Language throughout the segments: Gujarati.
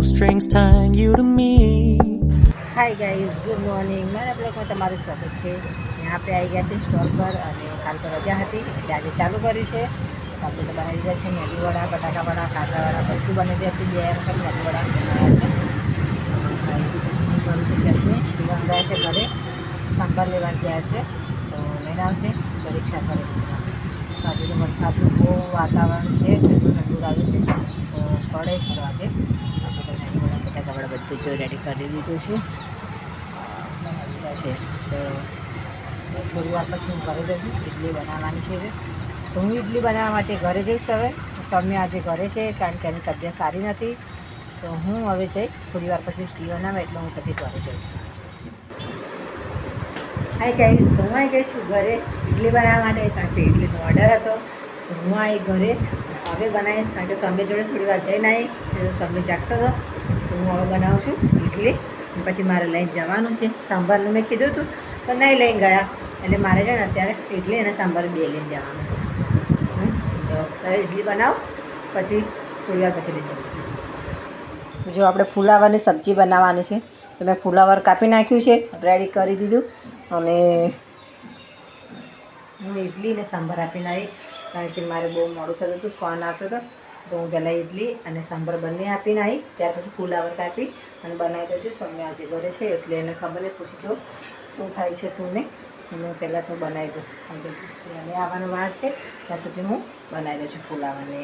strings tying you to me. Hi guys, good morning. મારા બ્લોગમાં તમારું સ્વાગત છે। यहाँ पे આવી ગયા છે સ્ટોલ પર અને કાલ તો રજા હતી એટલે આજે ચાલુ કર્યું છે। આપણે તો બનાવી દીધા છે મેદુ વડા, બટાકા વડા, કાંદા વડા, બધું બની હતી। બે વખત મેદુ વડા બનાવ્યા છે। ચટણી પીવા ગયા છે ઘરે, સાંભાર લેવા ગયા છે તો લઈને આવશે પરીક્ષા કરે। આજે તો વરસાદનું બહુ વાતાવરણ છે, ઠંડુ ઠંડુ લાગે છે તો પડે ખરો આજે। આપણે તો મેદુ વડા, બટાકા વડા બધું જો રેડી કરી દીધું છે તો થોડી વાર પછી હું ઘરે જઈશ। ઇડલી બનાવવાની છે તો હું ઇડલી બનાવવા માટે ઘરે જઈશ। હવે સૌમ્ય આજે ઘરે છે કારણ કે એની તબિયત સારી નથી તો હું હવે જઈશ। થોડી વાર પછી સ્ટી બનાવે એટલે હું પછી ઘરે જઈશ। હાય ગાઈસ, તો હું આવી ગઈ છું ઘરે ઇડલી બનાવવા માટે કારણ કે ઇડલીનો ઓર્ડર હતો તો હું આવી ઘરે હવે બનાવીશ કારણ કે સૌમ્ય જોડે થોડી વાર જઈને આવી સૌમ્ય જાગતો હતો તો હું હવે બનાવું છું ઇડલી। પછી મારે લઈને જવાનું છે। સાંભારનું મેં કીધું હતું પણ નહીં લઈને ગયા એટલે મારે છે ને અત્યારે ઇડલી અને સાંભાર બે લઈને જવાનું છે। તો હવે ઇડલી બનાવો પછી થોડી વાર પછી લઈ જઈશું। જો આપણે ફુલાવરની સબ્જી બનાવવાની છે તો મેં ફુલાવર કાપી નાખ્યું છે, રેડી કરી દીધું અને હું ઇડલી અને સાંભાર આપીને આવી કારણ કે મારે બહુ મોડું થતું હતું, ફોન આવતો હતો તો હું પહેલાં ઇડલી અને સાંભાર બંને આપીને આવી, ત્યાર પછી ફુલાવર કાપી અને બનાવી દઉં છું। સૌમ્ય આજે ઘરે છે એટલે એને ખબર નહીં, પૂછી જો શું થાય છે શું નહીં। અને પહેલાં તો બનાવી દઉં કારણ કે અને આવવાનો વાર છે ત્યાં સુધી હું બનાવી દઉં છું ફુલાવરને।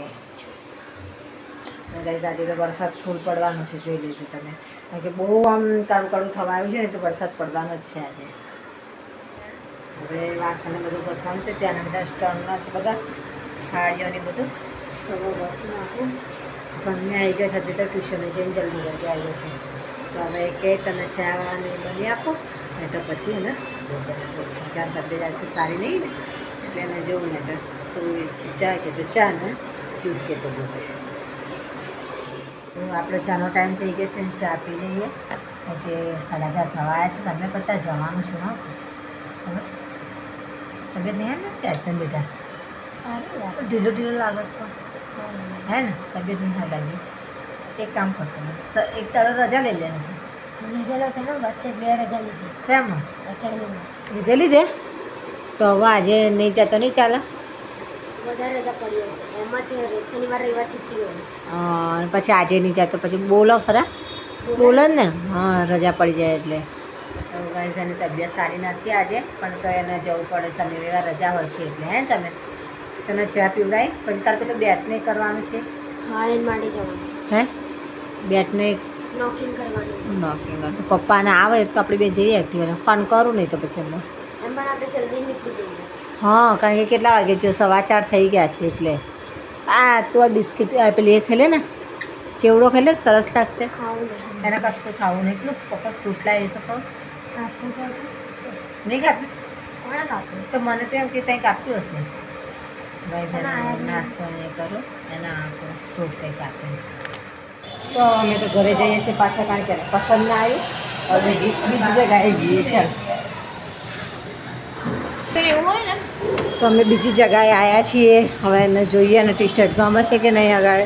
આજે તો વરસાદ ફૂલ પડવાનો છે, જોઈ લેજો તમે કારણ કે બહુ આમ કાળું કાળું થવા આવ્યું છે ને એટલે વરસાદ પડવાનો જ છે આજે। હવે વાસણને બધું ઘસવાનું છે, ત્યાંના બધા સ્ટર્નના છે બધા થાળીઓને બધું તો હું ઘસી નાખું। સૌમ્ય આવી ગયો છે, હજી તો ટ્યુશને જઈને જલ્દી જલ્દી આવ્યો છે તો હવે કે તમે ચા ને બની આપો ને તો પછી એને કારણ તબિયત આજે સારી નહીં ને એટલે એને જોવું ને તો શું ચા કે તો ચા ને દૂધ કે તો દૂધ। આપણે ચાનો ટાઈમ થઈ ગયો છે, ચા પી લઈએ એટલે 4:30 થવા આવ્યા છે। સામે કરતાં જવાનું છે હા હવે તબિયત નહીં ને ત્યાં બેટા સારું ઢીલો ઢીલો લાગે છે હે ને તબિયત નહીં લાગી। એક કામ કરતો એક તારો રજા લઈ લે લીધેલો છે ને વચ્ચે 2 રજા લીધી શેમાં એકેડમીમાં લીધેલી દે તો હવે આજે નહીં જતો નહીં ચાલે વધારે રજા પડી હશે એમાં જ શનિવાર રવિવાર છુટ્ટી હોય અને પછી આજે નહીં જતો પછી બોલો ખરા બોલો ને હા રજા પડી જાય એટલે તો ગાઈસ એની તબિયત સારી નથી આજે પણ તો એને જવું પડે, શનિવાર રજા હોય છે એટલે હે તમે તને ચા પીવડાવી પછી તારે તો બેટ નહીં કરવાનું છે હા એન માટે જવાનું હે બેટને નોકિંગ કરવાનું નોકિંગ તો પપ્પાને આવે તો આપણે બે જઈએ એક્ટિવા ફોન કરું નહીં તો પછી એમને એમ પણ આપણે જલ્દી નીકળી જઈએ હા કારણ કે કેટલા વાગે જો 4:15 થઈ ગયા છે એટલે આ તું આ બિસ્કિટ પેલી એ ખેલે ને ચેવડો ખેલે સરસ લાગશે ખાવું નહીં એને કશું ખાવું નહીં એટલું પપ્પા ફ્રૂટ લાવી તો કહું કાપવું તો હતું નહીં કાપ્યું કોણે કાપ્યું તો મને તો એમ કે ત્યાં કાપ્યું હશે ભાઈ એના આયા જ નાસ્તો નહીં કરો એના ફ્રૂટ કંઈક આપે તો અમે તો ઘરે જઈએ છીએ પાછા કારણ કે પસંદ ના આવ્યું હવે બીજી જગ્યાએ જઈએ ચાલ એવું હોય ને તો અમે બીજી જગ્યાએ આવ્યા છીએ હવે એને જોઈએ અને ટી શર્ટ ગમે છે કે નહીં આગળ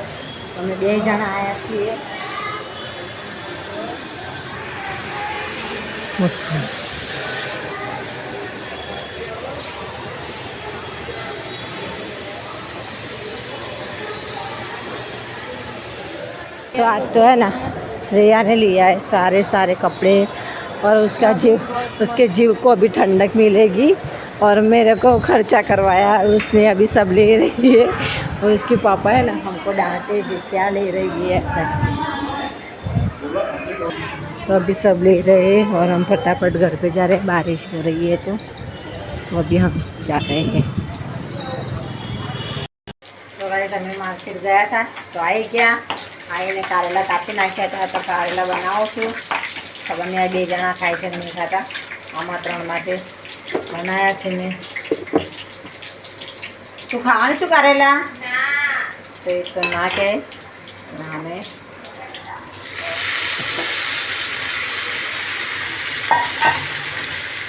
અમે 2 જણા આવ્યા છીએ तो आज तो है ना श्रेया ने लिया है सारे सारे कपड़े और उसके जीव को अभी ठंडक मिलेगी और मेरे को खर्चा करवाया उसने अभी सब ले रही है और उसके पापा है ना हमको डांटे कि क्या ले रही है ऐसा तो अभी सब ले रहे हैं और हम फटाफट घर पे जा रहे हैं, बारिश हो रही है तो अभी हम जा रहे हैं। तो गाइस हमें मार्केट गया था तो आई क्या આવીને કારેલા કાપી નાખ્યા હતા તો કારેલા બનાવું છું ખબર નહીં આ 2 જણા ખાય છે નહીં ખાતા આમાં 3 માટે બનાવ્યા છે મેં। તું ખાવાનું છું કારેલા તો એ તો ના કહે અમે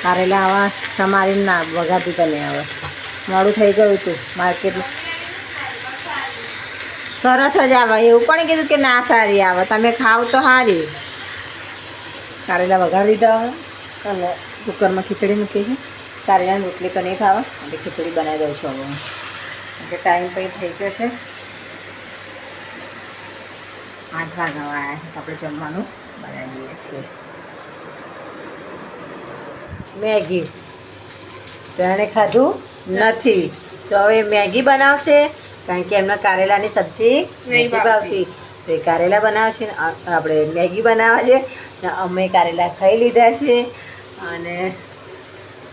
કારેલા આવા તમારી ના વગાતી તો નહીં આવે મોડું થઈ ગયું હતું માર્કેટમાં સરસ જ આવે, એવું પણ કીધું કે ના સારી આવે, તમે ખાવ તો સારી. કારેલા વઘારી દીધા અને કુકરમાં ખીચડી મૂકી છે. કારેલાની રોટલી તો નહીં ખાવા એટલે ખીચડી બનાવી દઉં છું હવે. એટલે ટાઈમ પછી થઈ ગયો છે 8 વાગવા આવ્યા છે. આપણે જમવાનું બનાવી દઈએ છીએ. મેગી તો એણે ખાધું નથી તો હવે મેગી બનાવશે, કારણ કે એમને કારેલાની સબ્જી નહીં ભાવતી. તો એ કારેલા બનાવશે ને આપણે મેગી બનાવવા છે. ને અમે કારેલા ખાઈ લીધા છે અને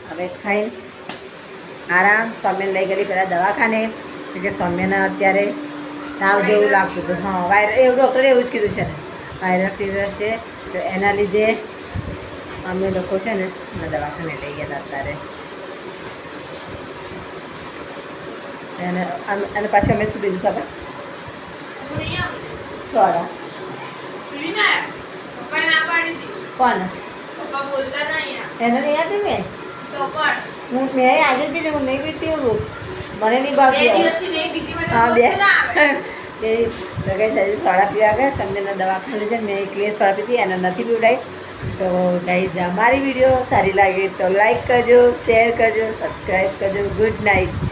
હવે ખાઈને આરામ. સૌમ્યને લઈ ગયેલી પહેલાં દવાખાને, કે સૌમ્યને અત્યારે તાવ જેવું લાગતું હતું. હા, એવું ડૉક્ટરે એવું જ કીધું છે ને, વાયરલ ફીવર છે. તો એના લીધે અમે લોકો છે ને દવાખાને લઈ ગયા હતા અત્યારે. અને પાછું અમે શું લીધું ખબર? સોડા. કોણ એને નહીં આપી? મેં આજે જ પીધી, હું નહીં પીતી હું રોજ, મને નહીં ભાવતી. હા, બે તો કઈ સારી સોડા પીવા ગયા. સૌમ્યના દવાખાને છે, મેં એકલી સોડા પીધી, એને નથી પીવડાવી. તો ગાઈઝ, અમારી વિડીયો સારી લાગે તો લાઈક કરજો, શેર કરજો, સબસ્ક્રાઈબ કરજો. Good night.